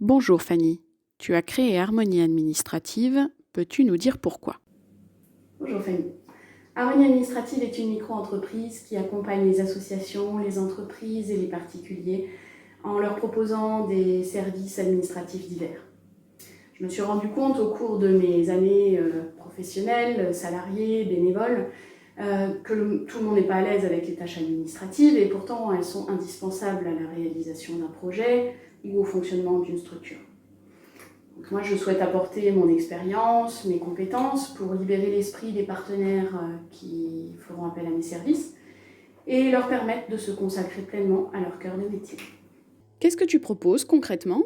Bonjour Fanny, tu as créé Harmonie Administrative, peux-tu nous dire pourquoi? Bonjour Fanny. Harmonie Administrative est une micro-entreprise qui accompagne les associations, les entreprises et les particuliers en leur proposant des services administratifs divers. Je me suis rendu compte au cours de mes années professionnelles, salariées, bénévoles, que tout le monde n'est pas à l'aise avec les tâches administratives et pourtant elles sont indispensables à la réalisation d'un projet ou au fonctionnement d'une structure. Donc moi, je souhaite apporter mon expérience, mes compétences pour libérer l'esprit des partenaires qui feront appel à mes services et leur permettre de se consacrer pleinement à leur cœur de métier. Qu'est-ce que tu proposes concrètement?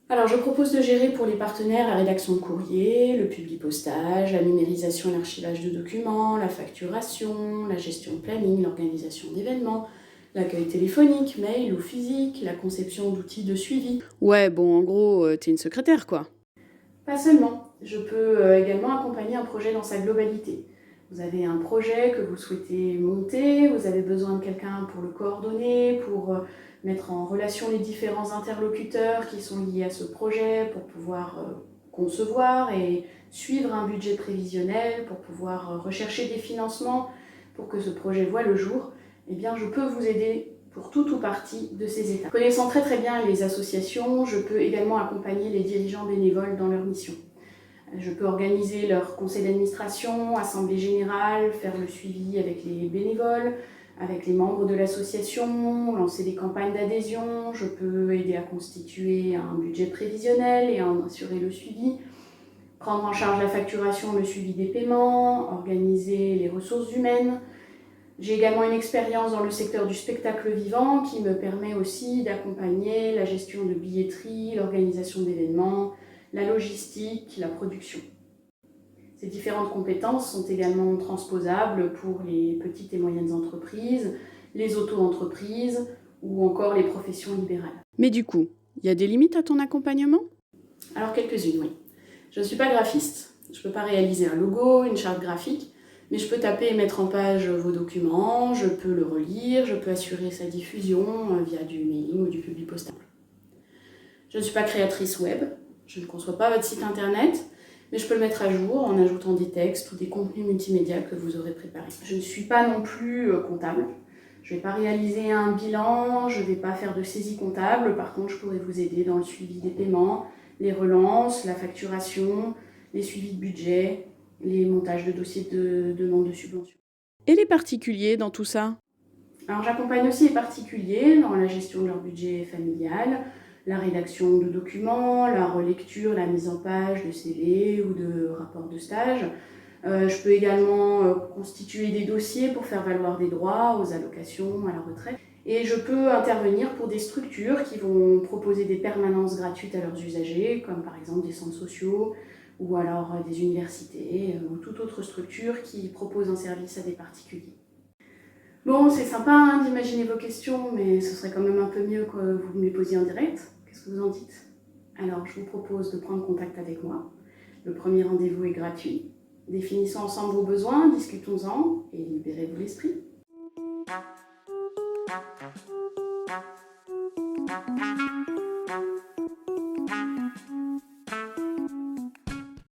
Alors, je propose de gérer pour les partenaires la rédaction de courrier, le publipostage, la numérisation et l'archivage de documents, la facturation, la gestion de planning, l'organisation d'événements, l'accueil téléphonique, mail ou physique, la conception d'outils de suivi. Ouais, bon, en gros, t'es une secrétaire, quoi. Pas seulement, je peux également accompagner un projet dans sa globalité. Vous avez un projet que vous souhaitez monter, vous avez besoin de quelqu'un pour le coordonner, pour mettre en relation les différents interlocuteurs qui sont liés à ce projet, pour pouvoir concevoir et suivre un budget prévisionnel, pour pouvoir rechercher des financements pour que ce projet voie le jour. Eh bien, je peux vous aider pour tout ou partie de ces étapes. Connaissant très très bien les associations, je peux également accompagner les dirigeants bénévoles dans leur mission. Je peux organiser leur conseil d'administration, assemblée générale, faire le suivi avec les bénévoles, avec les membres de l'association, lancer des campagnes d'adhésion, je peux aider à constituer un budget prévisionnel et en assurer le suivi, prendre en charge la facturation, le suivi des paiements, organiser les ressources humaines. J'ai également une expérience dans le secteur du spectacle vivant qui me permet aussi d'accompagner la gestion de billetterie, l'organisation d'événements, la logistique, la production. Ces différentes compétences sont également transposables pour les petites et moyennes entreprises, les auto-entreprises ou encore les professions libérales. Mais du coup, il y a des limites à ton accompagnement? Alors quelques-unes, oui. Je ne suis pas graphiste. Je ne peux pas réaliser un logo, une charte graphique, mais je peux taper et mettre en page vos documents, je peux le relire, je peux assurer sa diffusion via du mailing ou du publipostage. Je ne suis pas créatrice web, je ne conçois pas votre site internet, mais je peux le mettre à jour en ajoutant des textes ou des contenus multimédia que vous aurez préparés. Je ne suis pas non plus comptable. Je ne vais pas réaliser un bilan, je ne vais pas faire de saisie comptable. Par contre, je pourrais vous aider dans le suivi des paiements, les relances, la facturation, les suivis de budget, les montages de dossiers de demande de subvention. Et les particuliers dans tout ça? Alors j'accompagne aussi les particuliers dans la gestion de leur budget familial, la rédaction de documents, la relecture, la mise en page de CV ou de rapports de stage. Je peux également constituer des dossiers pour faire valoir des droits aux allocations, à la retraite. Et je peux intervenir pour des structures qui vont proposer des permanences gratuites à leurs usagers, comme par exemple des centres sociaux ou alors des universités ou toute autre structure qui propose un service à des particuliers. Bon, c'est sympa d'imaginer vos questions, mais ce serait quand même un peu mieux que vous me les posiez en direct. Qu'est-ce que vous en dites? Alors, je vous propose de prendre contact avec moi. Le premier rendez-vous est gratuit. Définissons ensemble vos besoins, discutons-en et libérez-vous l'esprit.